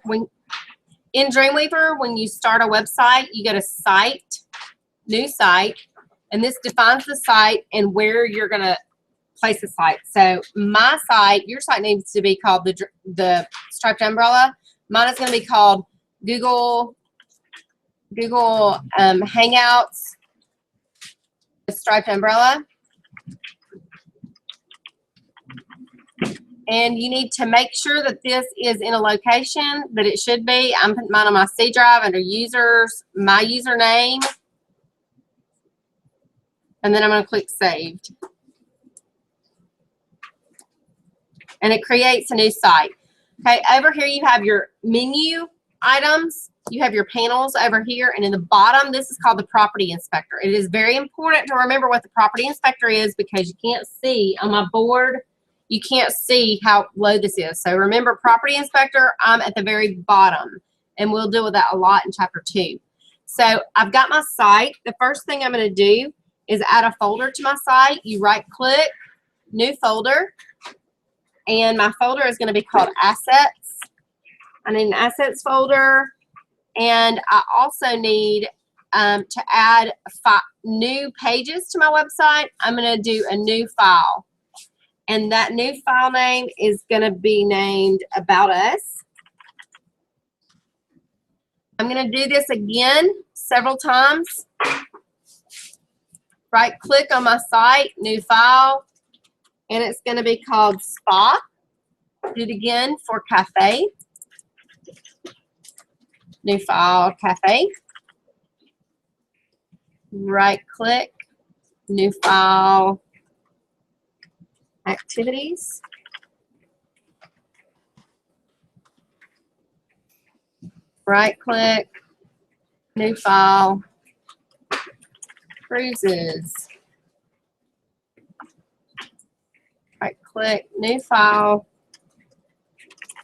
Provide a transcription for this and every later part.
when in Dreamweaver, when you start a website, you go to Site, New Site, and this defines the site and where you're going to place the site. So my site, your site needs to be called the Striped Umbrella. Mine is going to be called Google Hangouts Striped Umbrella. And you need to make sure that this is in a location that it should be. I'm putting mine on my C drive under users, my username. And then I'm going to click Saved. And it creates a new site. Okay, over here you have your menu items. You have your panels over here. And in the bottom, this is called the Property Inspector. It is very important to remember what the Property Inspector is because you can't see on my board. You can't see how low this is. So remember, Property Inspector, I'm at the very bottom. And we'll deal with that a lot in Chapter 2. So I've got my site. The first thing I'm going to do is add a folder to my site. You right-click, New Folder. And my folder is going to be called Assets. I need an Assets folder. And I also need to add new pages to my website. I'm going to do a new file. And that new file name is going to be named About Us. I'm going to do this again several times. Right-click on my site, New File, and it's going to be called Spa. Do it again for Cafe. New File, Cafe. Right-click, New File, Activities. Right-click, New File, Cruises. Right-click, New File,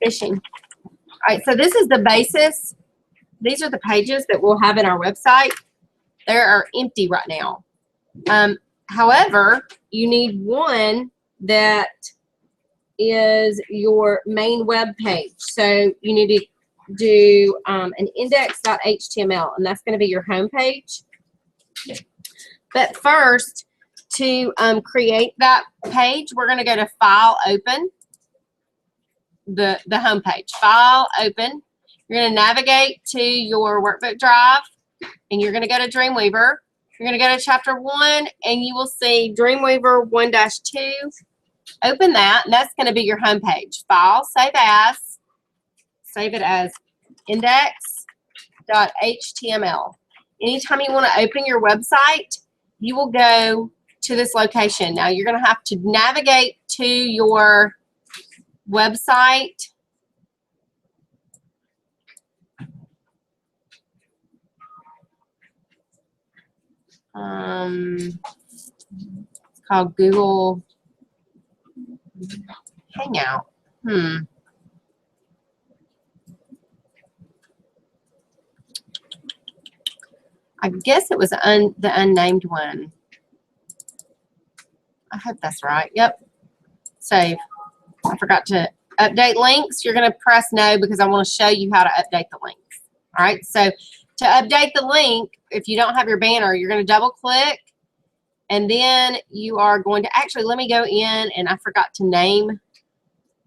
Fishing. All right, so this is the basis. These are the pages that we'll have in our website. They are empty right now. However, you need one that is your main web page. So you need to do an index.html, and that's going to be your home page. But first, to create that page, we're going to go to File, Open, the home page. File, Open. You're going to navigate to your workbook drive, and you're going to go to Dreamweaver. You're going to go to Chapter 1, and you will see Dreamweaver 1-2. Open that, and that's going to be your home page. File, Save As. Save it as index.html. Anytime you want to open your website, you will go to this location. Now, you're going to have to navigate to your website. It's called Google Hangout. I guess it was the unnamed one. I hope that's right. Yep. Save. I forgot to update links. You're going to press no because I want to show you how to update the links. All right. So to update the link, if you don't have your banner, you're going to double click. And then you are going to actually, let me go in, and I forgot to name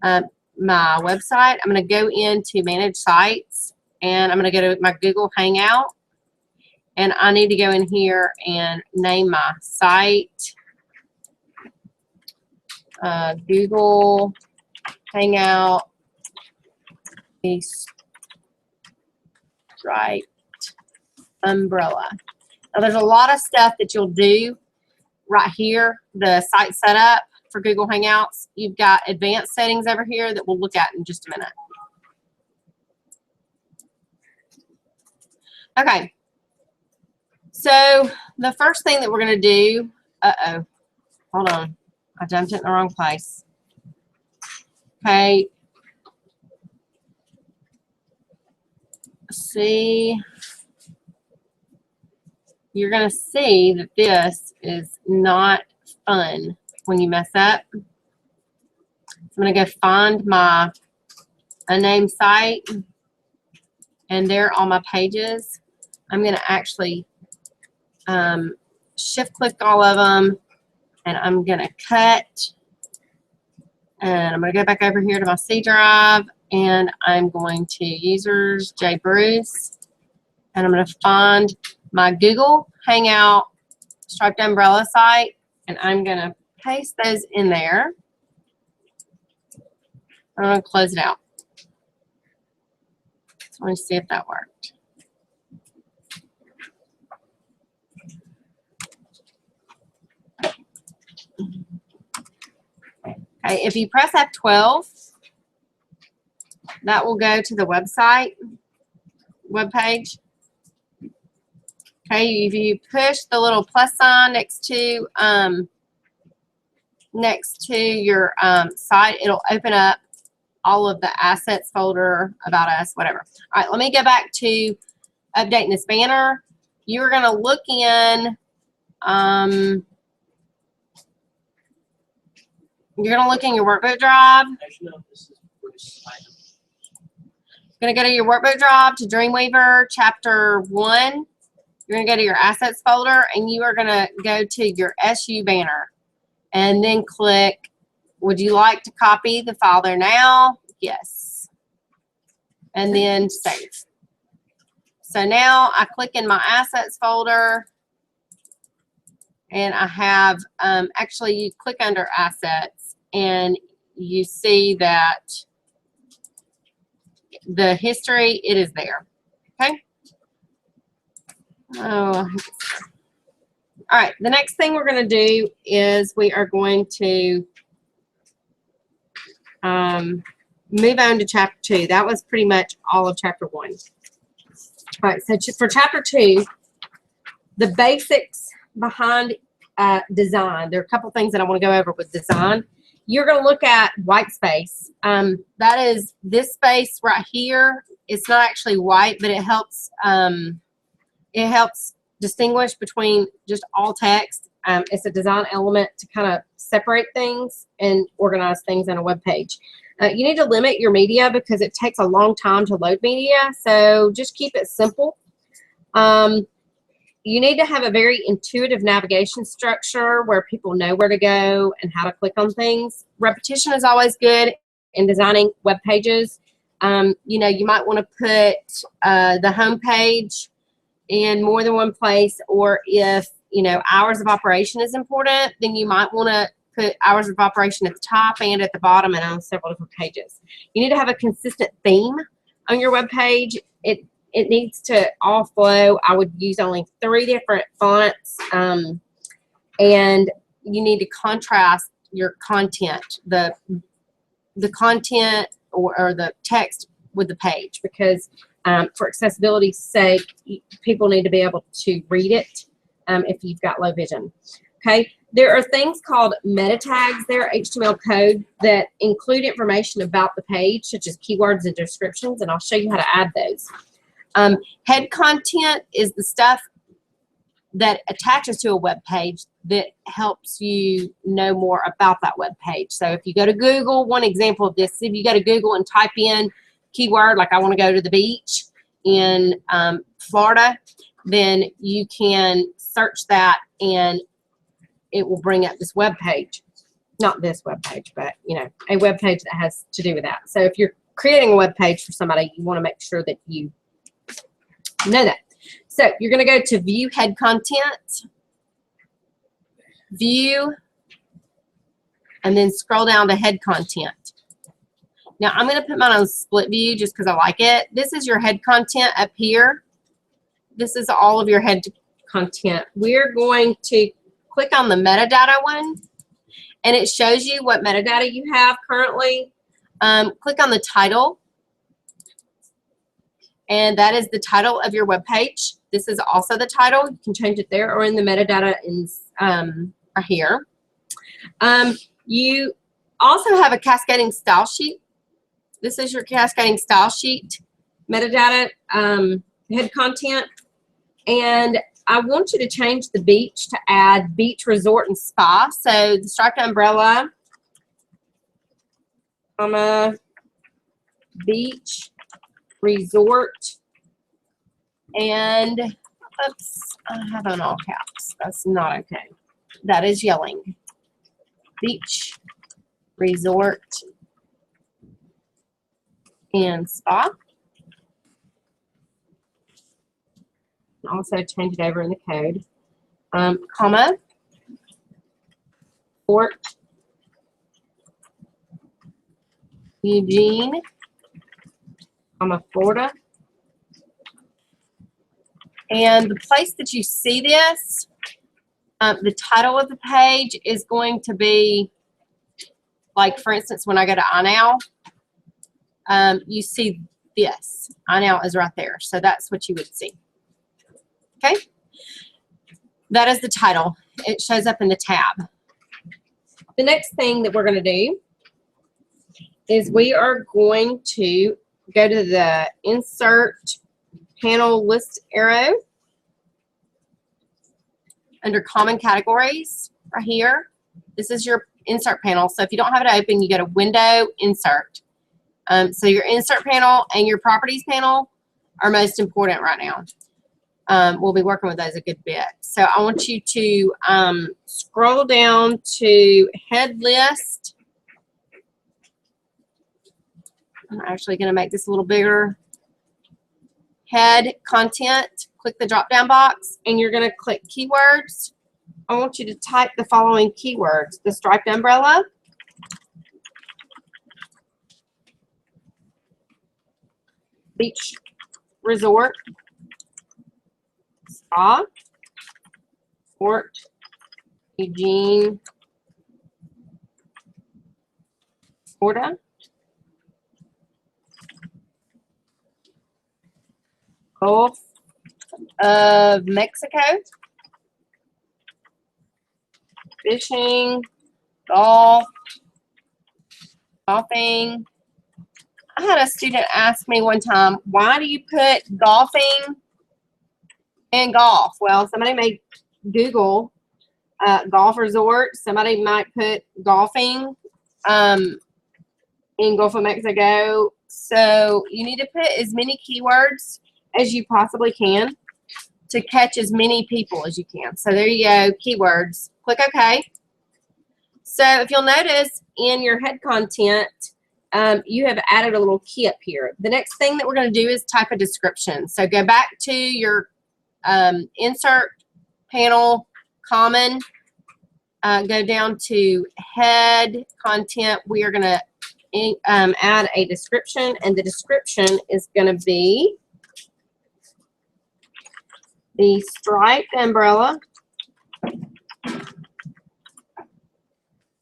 my website. I'm going to go into Manage Sites, and I'm going to go to my Google Hangout. And I need to go in here and name my site. Google Hangout, the Striped Umbrella. Now, there's a lot of stuff that you'll do right here. The site setup for Google Hangouts. You've got advanced settings over here that we'll look at in just a minute. Okay. So the first thing that we're going to do, hold on. I jumped it in the wrong place. Okay. See, you're going to see that this is not fun when you mess up. So I'm going to go find my unnamed site. and they're all my pages. I'm going to actually shift click all of them, and I'm going to cut, and I'm going to go back over here to my C drive, and I'm going to users J Bruce, and I'm going to find my Google Hangout striped umbrella site, and I'm going to paste those in there. I'm going to close it out. So let me see if that worked. Okay, if you press F12, that will go to the website, web page. Okay, if you push the little plus sign next to your site, it'll open up all of the assets folder, about us, whatever. All right, let me go back to updating this banner. You're going to look in, you're going to look in your workbook drive. You're going to go to your workbook drive to Dreamweaver Chapter 1. You're going to go to your assets folder, and you are going to go to your SU banner, and then click, would you like to copy the file there now? Yes. And then save. So now I click in my assets folder, and I have, actually you click under assets, and you see that the history, it is there. Okay. Oh, all right. The next thing we're going to do is we are going to move on to Chapter 2. That was pretty much all of Chapter 1. All right. So for Chapter 2, the basics behind design. There are a couple things that I want to go over with design. You're going to look at white space. That is this space right here. It's not actually white, but it helps distinguish between just all text. It's a design element to kind of separate things and organize things on a web page. You need to limit your media because it takes a long time to load media, so just keep it simple. You need to have a very intuitive navigation structure where people know where to go and how to click on things. Repetition is always good in designing web pages. You know, you might want to put the home page in more than one place, or if, you know, hours of operation is important, then you might want to put hours of operation at the top and at the bottom and on several different pages. You need to have a consistent theme on your web page. It needs to all flow. I would use only 3 different fonts, and you need to contrast your content, the content or the text with the page, because for accessibility's sake, people need to be able to read it if you've got low vision. Okay, there are things called meta tags. They're HTML code that include information about the page, such as keywords and descriptions, and I'll show you how to add those. Head content is the stuff that attaches to a web page that helps you know more about that web page. So if you go to Google, one example of this, if you go to Google and type in keyword, like I want to go to the beach in Florida, then you can search that and it will bring up this web page. Not this web page, but, you know, a web page that has to do with that. So if you're creating a web page for somebody, you want to make sure that you know that. So you're going to go to view head content, view, and then scroll down to head content. Now I'm going to put mine on split view just because I like it. This is your head content up here. This is all of your head content. We're going to click on the metadata one, and it shows you what metadata you have currently. Click on the title, and that is the title of your web page. This is also the title. You can change it there or in the metadata in right here. You also have a cascading style sheet. This is your cascading style sheet metadata head content, and I want you to change the beach to add beach, resort, and spa. So the striped umbrella, beach, resort, And, oops, I have on all caps. That's not okay. That is yelling. Beach, resort, and spa. Also change it over in the code. Comma, Fort, Eugene, comma, Florida. And the place that you see this, the title of the page is going to be, like, for instance, when I go to iNow, you see this. iNow is right there. So that's what you would see. Okay? That is the title. It shows up in the tab. The next thing that we're going to do is we are going to go to the Insert Panel List arrow under Common Categories right here. This is your insert panel. So if you don't have it open, you go to Window, Insert. So your Insert panel and your Properties panel are most important right now. We'll be working with those a good bit. So I want you to scroll down to Head List. I'm actually going to make this a little bigger. Head Content. Click the drop-down box, and you're going to click Keywords. I want you to type the following keywords. The striped umbrella, beach resort, spa, Fort, Eugene, Florida, Gulf of Mexico, fishing, golf, golfing. I had a student ask me one time, why do you put golfing and golf? Well, somebody may Google golf resort. Somebody might put golfing in Gulf of Mexico. So you need to put as many keywords as you possibly can to catch as many people as you can. So there you go, keywords. Click OK. So if you'll notice in your head content, you have added a little key up here. The next thing that we're going to do is type a description. So go back to your Insert Panel, Common, go down to Head Content. We are going to add a description, and the description is going to be the striped umbrella.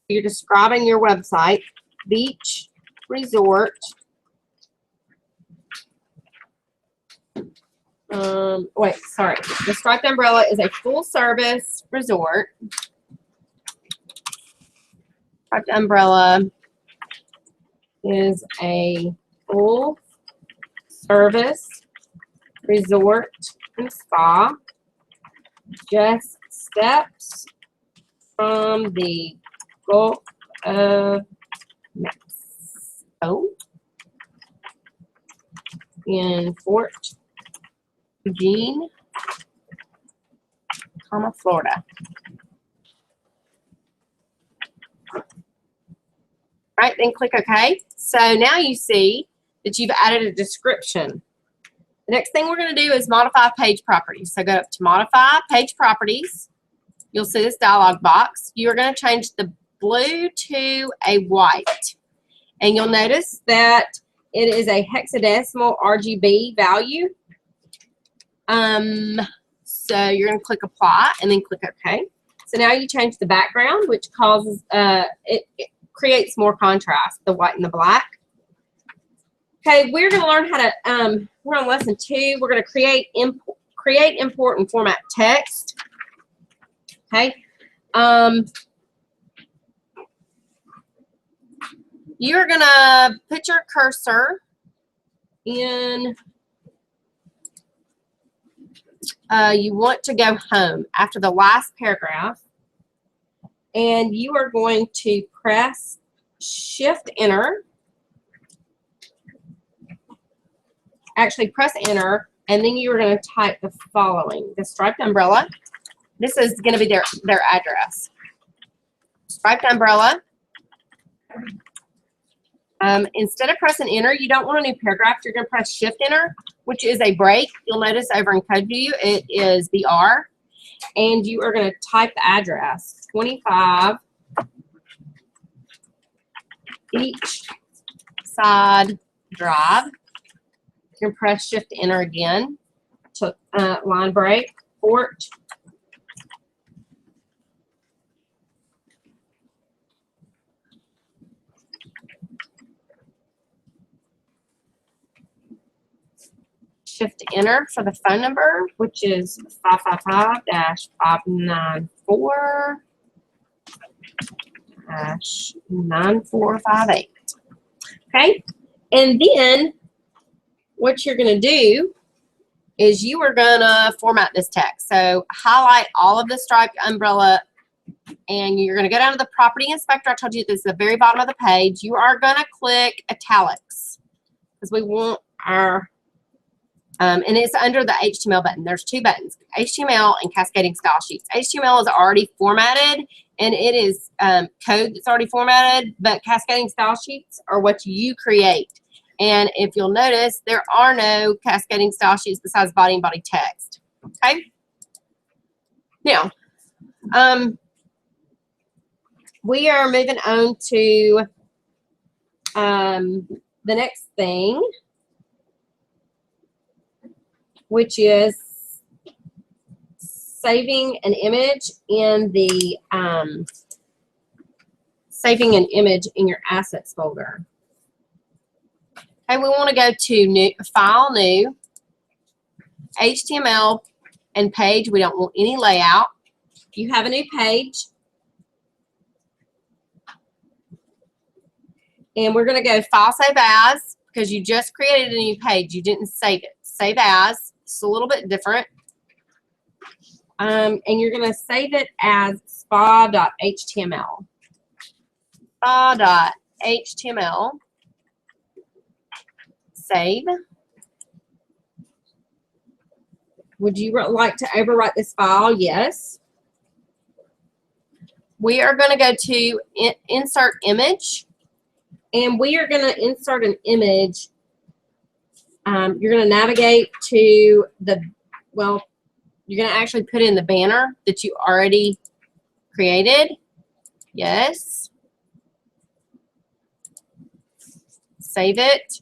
You're describing your website, beach resort. Wait, sorry. The striped umbrella is a full-service resort. Striped umbrella is a full-service resort and spa, just steps from the Gulf of Mexico in Fort Eugene, Florida. All right, then click OK. So now you see that you've added a description. The next thing we're going to do is modify page properties. So go up to Modify Page Properties. You'll see this dialog box. You're going to change the blue to a white. And you'll notice that it is a hexadecimal RGB value. So you're going to click Apply and then click OK. So now you change the background, which causes, it creates more contrast, the white and the black. Okay, we're going to learn how to, we're on lesson 2. We're going to create, import, and format text. Okay. You're going to put your cursor in, you want to go home after the last paragraph, and you are going to press Shift-Enter. Actually, press Enter And then you're going to type the following. The striped umbrella. This is going to be their address. Striped umbrella. Instead of pressing enter, you don't want a new paragraph. You're going to press shift enter, which is a break. You'll notice over in code view, it is the R. And you are going to type the address, 25 each side drive. You can press shift enter again to line break, port. Shift enter for the phone number, which is 555-594-9458. Okay, and then what you're going to do is you are going to format this text. So highlight all of the striped umbrella, and you're going to go down to the property inspector. I told you this is the very bottom of the page. You are going to click italics because we want our and it's under the HTML button. There's two buttons, HTML and cascading style sheets. HTML is already formatted, and it is code that's already formatted, but cascading style sheets are what you create. And if you'll notice, there are no cascading style sheets besides body and body text. Okay? Now, we are moving on to the next thing, which is saving an image in the saving an image in your assets folder. Okay, we want to go to new file, new, HTML and page. We don't want any layout. You have a new page. And we're going to go file, save as, because you just created a new page. You didn't save it. Save as. It's a little bit different. And you're going to save it as spa.html. Spa.html. Save. Would you like to overwrite this file? Yes. We are going to go to insert image. And we are going to insert an image. You're going to navigate to the, well, you're going to actually put in the banner that you already created. Yes. Save it.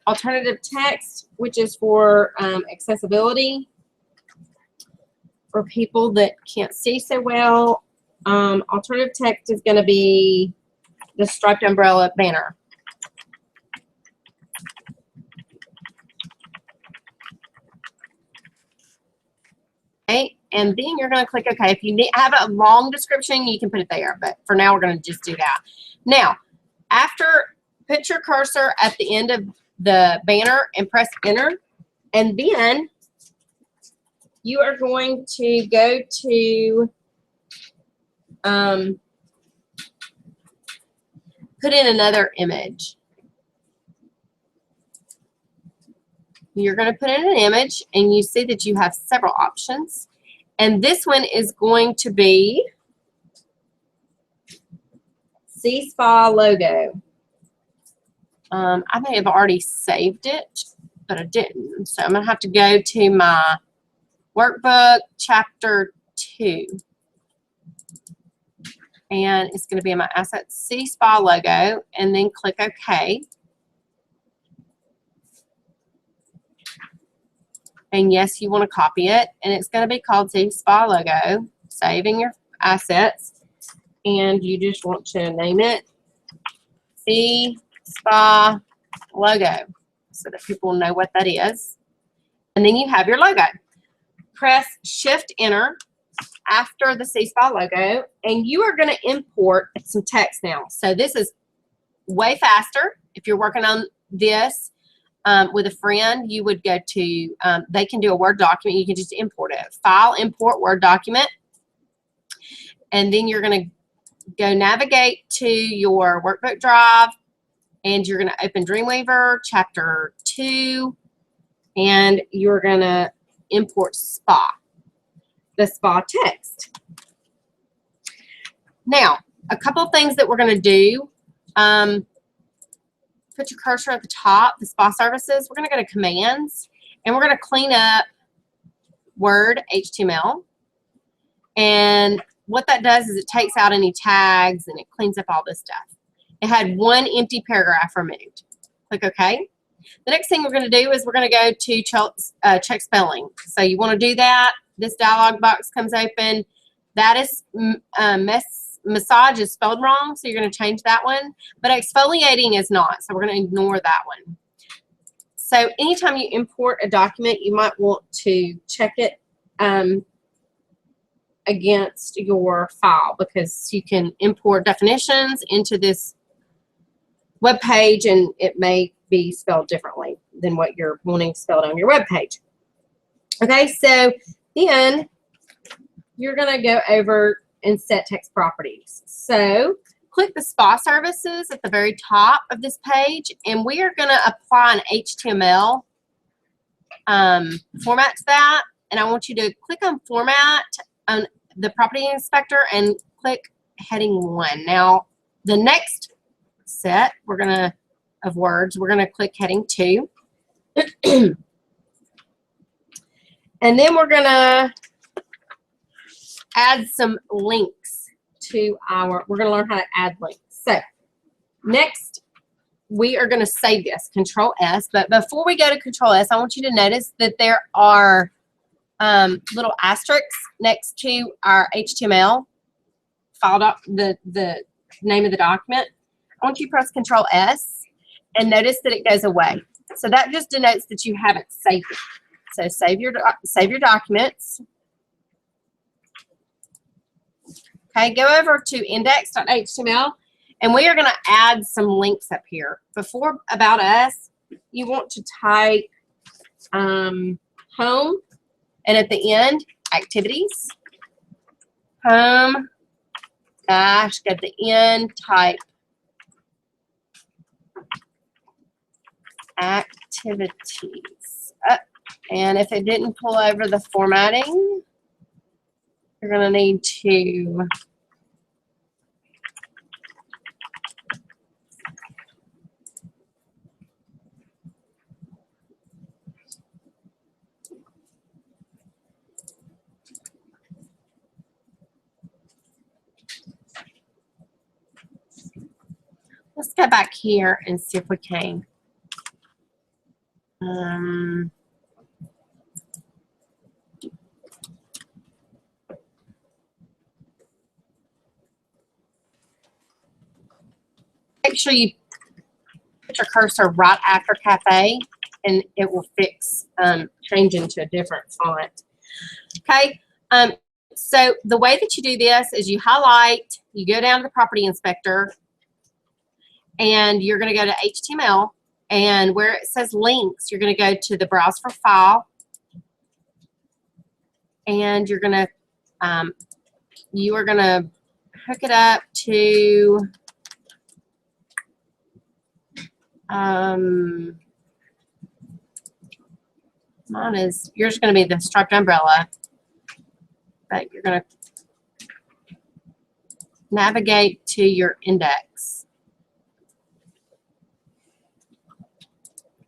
Alternative text, which is for accessibility for people that can't see so well. Alternative text is going to be the striped umbrella banner. Okay, and then you're going to click OK. If you have a long description, you can put it there, but for now, we're going to just do that. Now, put your cursor at the end of the banner and press enter, and then you are going to go to put in another image. You're going to put in an image, and you see that you have several options. And this one is going to be C-Spa logo. I may have already saved it, but I didn't. So I'm going to have to go to my workbook, chapter 2. And it's going to be in my assets, C-Spa logo, and then click OK. And yes, you want to copy it, and it's going to be called C-Spa logo. Save in your assets, and you just want to name it C-Spa logo so that people know what that is. And then you have your logo. Press Shift Enter after the C-Spa logo, and you are going to import some text now. So this is way faster. If you're working on this with a friend, you would go to, they can do a Word document. You can just import it. File, import Word document. And then you're going to go navigate to your workbook drive, and you're going to open Dreamweaver Chapter 2, and you're going to import spa, the spa text. Now, a couple of things that we're going to do. Put your cursor at the top, the spa services. We're going to go to commands, and we're going to clean up Word HTML. And what that does is it takes out any tags and it cleans up all this stuff. It had one empty paragraph removed. Click OK. The next thing we're going to do is we're going to go to check spelling. So you want to do that. This dialog box comes open. That is massage is spelled wrong, so you're going to change that one. But exfoliating is not, so we're going to ignore that one. So anytime you import a document, you might want to check it against your file, because you can import definitions into this web page and it may be spelled differently than what you're wanting spelled on your web page. Okay, so then you're going to go over and set text properties. So click the spa services at the very top of this page, and we are going to apply an HTML format to that. And I want you to click on format on the property inspector and click heading 1. Now the next set of words, we're going to click heading 2. And then we're going to add some links to we're going to learn how to add links. So next, we are going to save this, Control S. But before we go to Control S, I want you to notice that there are little asterisks next to our HTML file, the name of the document. I want you to press Control S and notice that it goes away. So that just denotes that you haven't saved it. So save your documents. Okay, go over to index.html, and we are going to add some links up here. Before About Us, you want to type home, and at the end, activities. Home, dash, go to the end, type activities. And if it didn't pull over the formatting, you're going to need to let's go back here and see if we can. Make sure you put your cursor right after cafe, and it will change into a different font. Okay, so the way that you do this is you highlight, you go down to the property inspector, and you're going to go to HTML, and where it says links, you're going to go to the browse for file, and you're going to you are going to hook it up to yours is going to be the striped umbrella, but you're going to navigate to your index.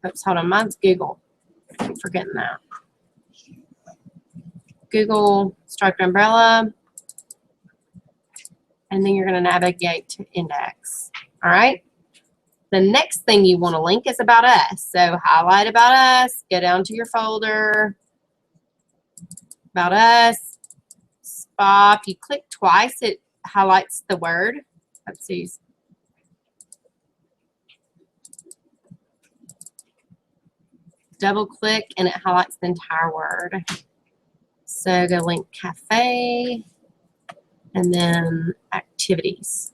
Oops, hold on, mine's Google. I'm forgetting that. Google striped umbrella, and then you're going to navigate to index. All right. The next thing you want to link is About Us. So highlight About Us, go down to your folder, About Us, spa. If you click twice, it highlights the word. Let's see. Double click and it highlights the entire word. So go link cafe and then activities.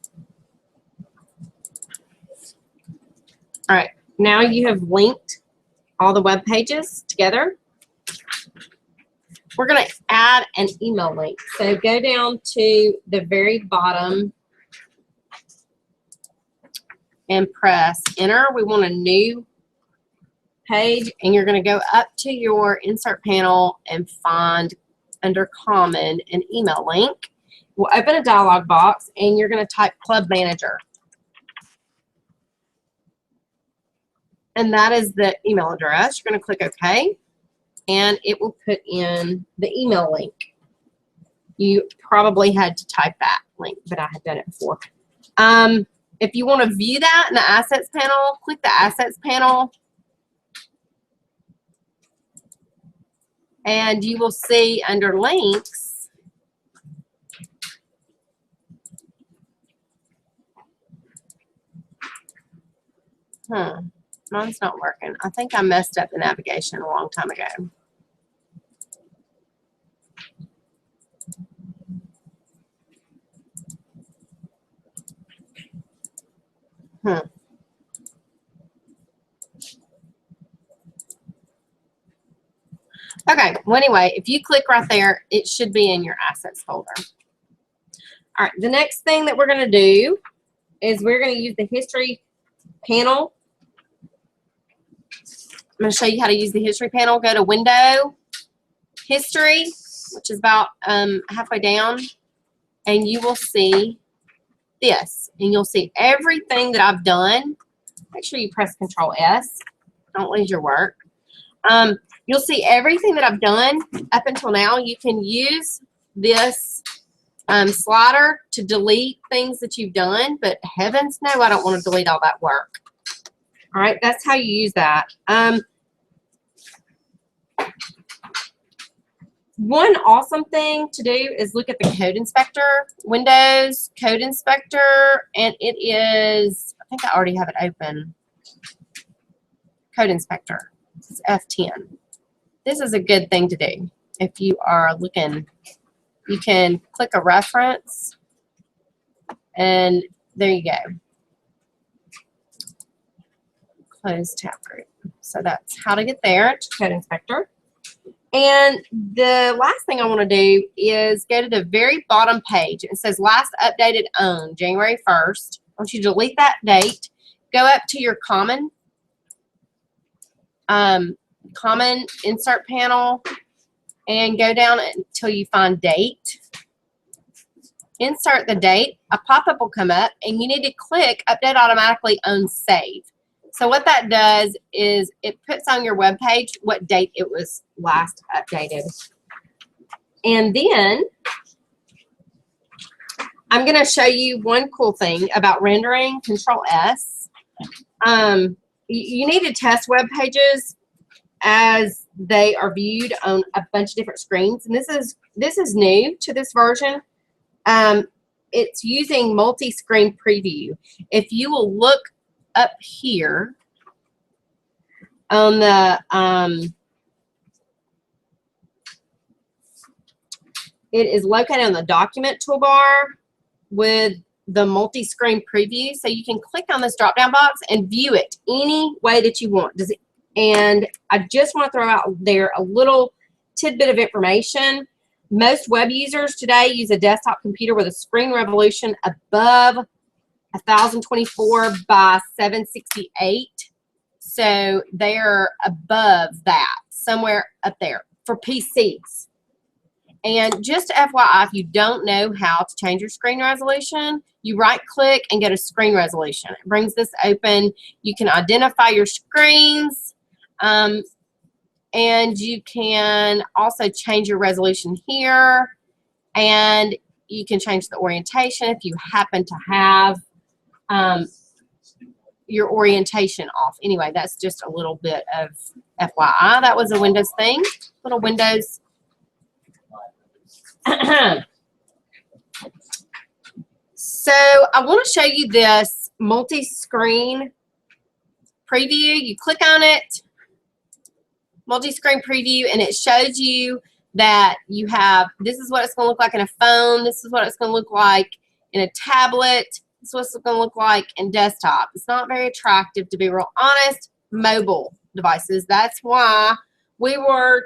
All right, now you have linked all the web pages together. We're going to add an email link. So go down to the very bottom and press enter. We want a new page, and you're going to go up to your insert panel and find under common an email link. We'll open a dialog box, and you're going to type Club Manager. And that is the email address. You're going to click OK, and it will put in the email link. You probably had to type that link, but I had done it before. If you want to view that in the Assets panel, click the Assets panel, and you will see under Links, mine's not working. I think I messed up the navigation a long time ago. Okay, well anyway, if you click right there, it should be in your Assets folder. All right, the next thing that we're going to do is we're going to use the History panel. I'm going to show you how to use the History panel. Go to Window, History, which is about halfway down, and you will see this. And you'll see everything that I've done. Make sure you press Control S. Don't lose your work. You'll see everything that I've done up until now. You can use this slider to delete things that you've done, but heavens no, I don't want to delete all that work. All right, that's how you use that. One awesome thing to do is look at the Code Inspector, Windows Code Inspector, and it is, I think I already have it open, Code Inspector. It's F10. This is a good thing to do. If you are looking, you can click a reference, and there you go. Close tab group. So that's how to get there to Code Inspector. And the last thing I want to do is go to the very bottom page. It says last updated on January 1st. I want you to delete that date. Go up to your common insert panel and go down until you find date. Insert the date. A pop-up will come up, and you need to click Update Automatically on Save. So what that does is it puts on your web page what date it was last updated. And then I'm going to show you one cool thing about rendering. Control S. You need to test web pages as they are viewed on a bunch of different screens. And this is new to this version. It's using multi-screen preview. If you will look up here on the it is located on the document toolbar with the multi-screen preview, so you can click on this drop down box and view it any way that you want. And I just want to throw out there a little tidbit of information. Most web users today use a desktop computer with a screen resolution above 1024 by 768. So they're above that, somewhere up there for PCs. And just FYI, if you don't know how to change your screen resolution, you right click and go to screen resolution. It brings this open. You can identify your screens, and you can also change your resolution here, and you can change the orientation if you happen to have your orientation off. Anyway, that's just a little bit of FYI. That was a Windows thing, little Windows. So I want to show you this multi-screen preview. You click on it, multi-screen preview, and it shows you that you have, this is what it's going to look like in a phone, this is what it's going to look like in a tablet, this is what it's going to look like in desktop. It's not very attractive, to be real honest. Mobile devices. That's why we were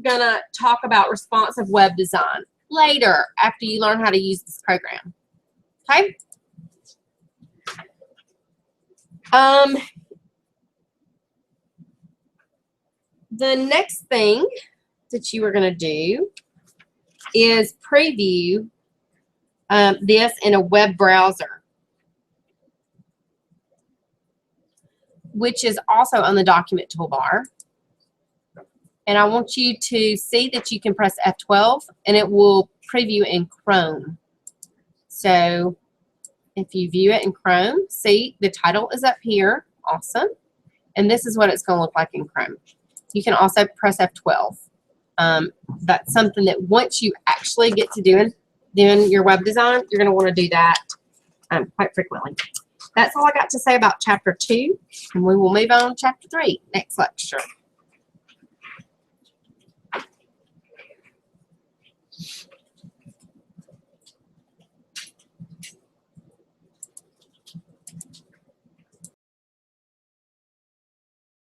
going to talk about responsive web design later after you learn how to use this program. Okay? The next thing that you are going to do is preview this in a web browser, which is also on the document toolbar. And I want you to see that you can press F12 and it will preview in Chrome. So if you view it in Chrome, see the title is up here. Awesome. And this is what it's going to look like in Chrome. You can also press F12. That's something that once you actually get to doing your web design, you're going to want to do that quite frequently. That's all I got to say about Chapter 2. And we will move on to Chapter 3 next lecture.